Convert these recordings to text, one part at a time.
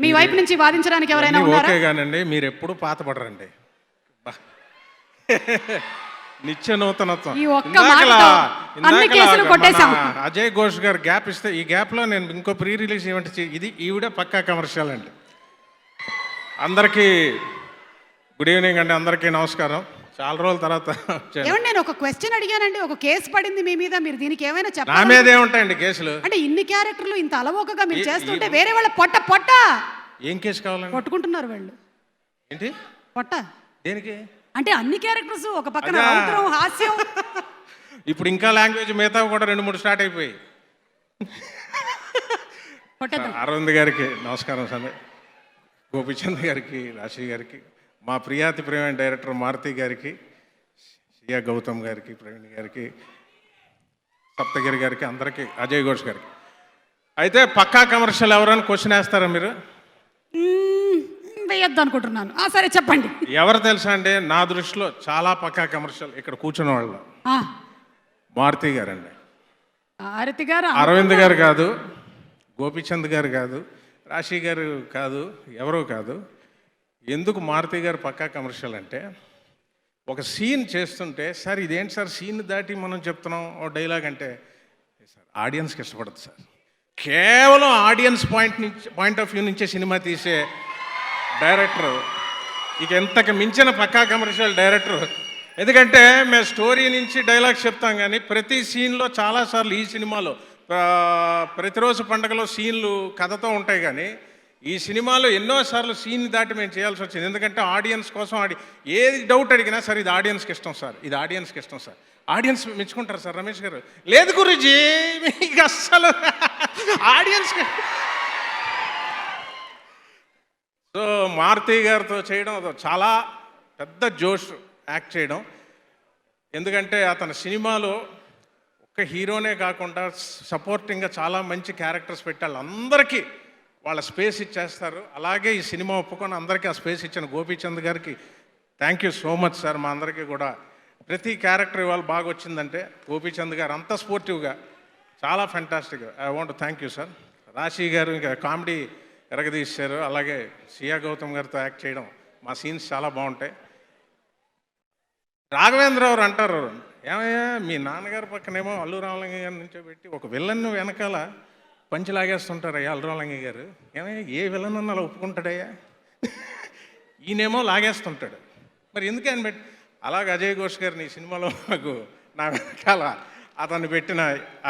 మీ వైపు నుంచి వాదించడానికి ఎవరైనా ఉన్నారా? ఓకే గానండి, మీరు ఎప్పుడు పాత పడరండి. నిత్య నూతనత్వం. ఈ ఒక్క మాటతో అన్ని కేసులు కొట్టేశాం. అజయ్ ఘోష్ గారు గ్యాప్ ఇస్తే ఈ గ్యాప్ లో నేను ఇంకో ప్రీ రిలీజ్ ఈవెంట్ ఇది ఈవిడ పక్కా కమర్షియల్ అండి. అందరికీ గుడ్ ఈవినింగ్ అండి, అందరికీ నమస్కారం. చాలా రోజుల తర్వాత ఏమండి, నేను ఒక క్వశ్చన్ అడిగానండి. ఒక కేసు పడింది మీ మీద, మీరు దీనికి ఏమైనా నా చెప్పాలి? మీద ఏముంటాయండి కేసులు? అంటే ఇన్ని క్యారెక్టర్లు ఇంత అలవోకగా మీరు చేస్తుంటే వేరే వాళ్ళ పొట్ట ఏం కేసు కావాలండి? కొట్టుకుంటున్నారు వాళ్ళు. ఏంటి పొట్ట దేనికి? అంటే అన్ని క్యారెక్టర్స్ ఒక పక్కన రౌద్రం, హాస్యం. ఇప్పుడు ఇంకా లాంగ్వేజ్ మిగతా కూడా 2-3 స్టార్ట్ అయిపోయి. అరవింద్ గారికి నమస్కారం సందే, గోపిచంద్ గారికి, రాశి గారికి, మా ప్రియాతి ప్రేమ డైరెక్టర్ మారుతి గారికి, షియా గౌతమ్ గారికి, ప్రవీణ్ గారికి, సప్తగిరి గారికి, అందరికీ, అజయ్ ఘోష్ గారికి. అయితే పక్కా కమర్షియల్ ఎవరని క్వశ్చన్ వేస్తారా మీరు? వేయొద్దు అనుకుంటున్నాను. సరే చెప్పండి. ఎవరు తెలుసా అండి? నా దృష్టిలో చాలా పక్కా కమర్షియల్ ఇక్కడ కూర్చున్న వాళ్ళు మారుతి గారండి. ఆరతి గారు, అరవింద్ గారు కాదు, గోపిచంద్ గారు కాదు, రాశి గారు కాదు, ఎవరో కాదు. ఎందుకు మారుతి గారు పక్కా కమర్షియల్ అంటే, ఒక సీన్ చేస్తుంటే సార్ ఇదేంటి సార్ సీన్ దాటి మనం చెప్తున్నాం ఓ డైలాగ్ అంటే, సార్ ఆడియన్స్కి ఇష్టపడదు సార్. కేవలం ఆడియన్స్ పాయింట్ ఆఫ్ వ్యూ నుంచే సినిమా తీసే డైరెక్టర్ ఇక ఎంతకు మించిన పక్కా కమర్షియల్ డైరెక్టర్. ఎందుకంటే మేము స్టోరీ నుంచి డైలాగ్స్ చెప్తాం, కానీ ప్రతి సీన్లో చాలాసార్లు ఈ సినిమాలో ప్రతిరోజు పండుగలో సీన్లు కథతో ఉంటాయి, కానీ ఈ సినిమాలో ఎన్నోసార్లు సీన్ దాటి మేము చేయాల్సి వచ్చింది. ఎందుకంటే ఆడియన్స్ కోసం ఏది డౌట్ అడిగినా సార్ ఇది ఆడియన్స్కి ఇష్టం సార్, ఇది ఆడియన్స్కి ఇష్టం సార్, ఆడియన్స్ మెచ్చుకుంటారు సార్. రమేష్ గారు లేదు గురూజీ మీకు అస్సలు ఆడియన్స్కి. సో మారుతి గారితో చేయడం చాలా పెద్ద జోష్ యాక్ట్ చేయడం. ఎందుకంటే అతని సినిమాలో ఒక్క హీరోనే కాకుండా సపోర్టింగ్గా చాలా మంచి క్యారెక్టర్స్ పెట్టాలి, అందరికీ వాళ్ళ స్పేస్ ఇచ్చేస్తారు. అలాగే ఈ సినిమా ఒప్పుకొని అందరికీ ఆ స్పేస్ ఇచ్చిన గోపీచంద్ గారికి thank you so much sir. మా అందరికీ కూడా ప్రతి క్యారెక్టర్ ఇవాళ బాగా వచ్చిందంటే గోపీచంద్ గారు అంత స్పోర్టివ్గా చాలా fantastic. I want thank you sir. రాశి గారు ఇంకా కామెడీ ఎరగదీశారు. అలాగే షియా గౌతమ్ గారితో యాక్ట్ చేయడం, మా సీన్స్ చాలా బాగుంటాయి. రాఘవేంద్రరావు అంటారు, ఏమయ్యా మీ నాన్నగారి పక్కనేమో అల్లు రామలింగ గారి నుంచో పెట్టి ఒక విలన్ను వెనకాల పంచి లాగేస్తుంటారయ్యా అల్లు రామలింగ గారు. ఏమయ్యా ఏ విలన్ అన్న అలా ఒప్పుకుంటాడయ్యా, ఈయనేమో లాగేస్తుంటాడు, మరి ఎందుకని పెట్టి. అలాగే అజయ్ ఘోష్ గారిని ఈ సినిమాలో నాకు నా వెనకాల అతన్ని పెట్టిన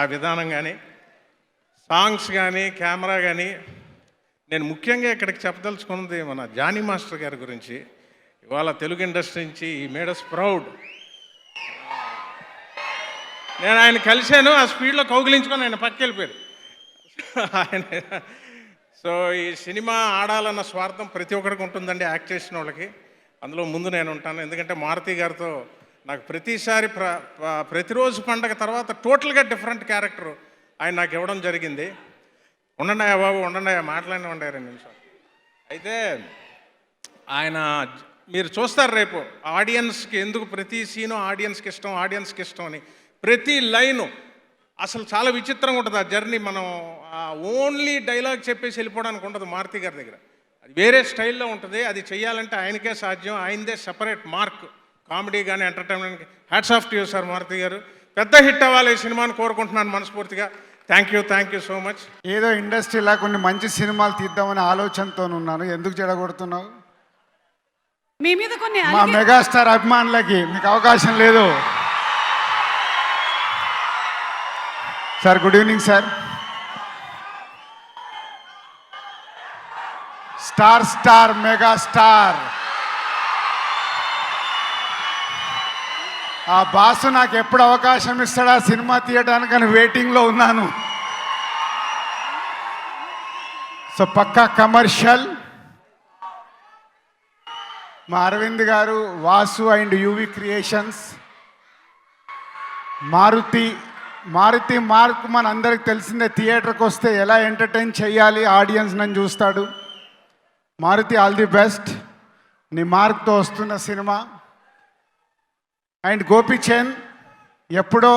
ఆ విధానం కానీ, సాంగ్స్ కానీ, కెమెరా కానీ. నేను ముఖ్యంగా ఇక్కడికి చెప్పదలుచుకున్నది మన జానీ మాస్టర్ గారి గురించి. ఇవాళ తెలుగు ఇండస్ట్రీ నుంచి ఈ మేడ్ అస్ ప్రౌడ్. నేను ఆయన కలిశాను, ఆ స్పీడ్లో కౌగిలించుకొని ఆయన పక్కకి వెళ్ళిపోయారు ఆయన. సో ఈ సినిమా ఆడాలన్న స్వార్థం ప్రతి ఒక్కరికి ఉంటుందండి, యాక్ట్ చేసిన వాళ్ళకి. అందులో ముందు నేను ఉంటాను. ఎందుకంటే మారుతి గారితో నాకు ప్రతిసారి ప్రతిరోజు పండగ తర్వాత టోటల్గా డిఫరెంట్ క్యారెక్టర్ ఆయన నాకు ఇవ్వడం జరిగింది. ఉండండి బాబు, ఉండండి, మాట్లాడినండి 2 నిమిషాలు. అయితే ఆయన మీరు చూస్తారు రేపు ఆడియన్స్కి ఎందుకు ప్రతి సీను ఆడియన్స్కి ఇష్టం, ఆడియన్స్కి ఇష్టం అని. ప్రతి లైను అసలు చాలా విచిత్రంగా ఉంటుంది ఆ జర్నీ. మనం ఓన్లీ డైలాగ్ చెప్పేసి వెళ్ళిపోవడానికి ఉండదు మారుతి గారి దగ్గర. అది వేరే స్టైల్లో ఉంటుంది. అది చెయ్యాలంటే ఆయనకే సాధ్యం. ఆయనదే సెపరేట్ మార్క్, కామెడీ కానీ entertainment. Hats off to you sir Maruthi garu. పెద్ద హిట్ అవ్వాలి ఈ సినిమాని కోరుకుంటున్నాను మనస్ఫూర్తిగా. Thank you so much. ఏదో ఇండస్ట్రీలా కొన్ని మంచి సినిమాలు తీద్దామనే ఆలోచనతో ఉన్నాను. ఎందుకు చెడగొడుతున్నావు? మీ మీద కొన్ని మా మెగాస్టార్ అభిమానులకి మీకు అవకాశం లేదు sir. Good evening sir. Star megastar ఆ బాసు నాకు ఎప్పుడు అవకాశం ఇస్తాడా సినిమా తీయడానికని వెయిటింగ్లో ఉన్నాను. So Pakka commercial. మా Aravind garu, Vasu and UV Creations, Maruthi mark మన అందరికి తెలిసిందే. థియేటర్కి వస్తే ఎలా ఎంటర్టైన్ చేయాలి, ఆడియన్స్ నన్ను చూస్తాడు. Maruthi all the best. నీ మార్క్తో వస్తున్న సినిమా. అండ్ గోపీచంద్ ఎప్పుడో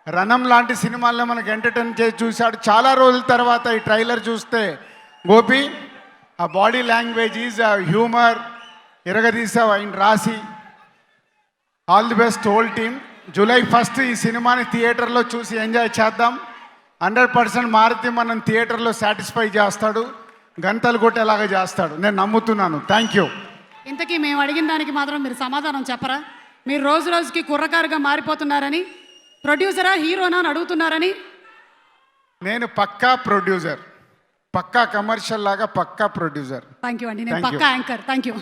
రణం లాంటి సినిమాల్లో మనకు ఎంటర్టైన్ చేసి చూశాడు. చాలా రోజుల తర్వాత ఈ ట్రైలర్ చూస్తే గోపి ఆ బాడీ లాంగ్వేజ్ ఈజ్ హ్యూమర్ ఇరగదీసావు ఆయన రాసి. All the best whole team. July 1 ఈ సినిమాని థియేటర్లో చూసి ఎంజాయ్ చేద్దాం. 100% మారుతి మనం థియేటర్లో సాటిస్ఫై చేస్తాడు, గంటలు కొట్టేలాగా చేస్తాడు, నేను నమ్ముతున్నాను. Thank you. ఇంతకీ మేము అడిగిన దానికి మాత్రం మీరు సమాధానం చెప్పరా? మీరు రోజు రోజుకి కుర్రకారుగా మారిపోతున్నారని, ప్రొడ్యూసరా హీరోనా అని అడుగుతున్నారని. నేను పక్కా ప్రొడ్యూసర్, పక్కా కమర్షియల్ లాగా పక్కా ప్రొడ్యూసర్. థ్యాంక్ యూ అండి. నేను Thank you. పక్కా యాంకర్. Thank you.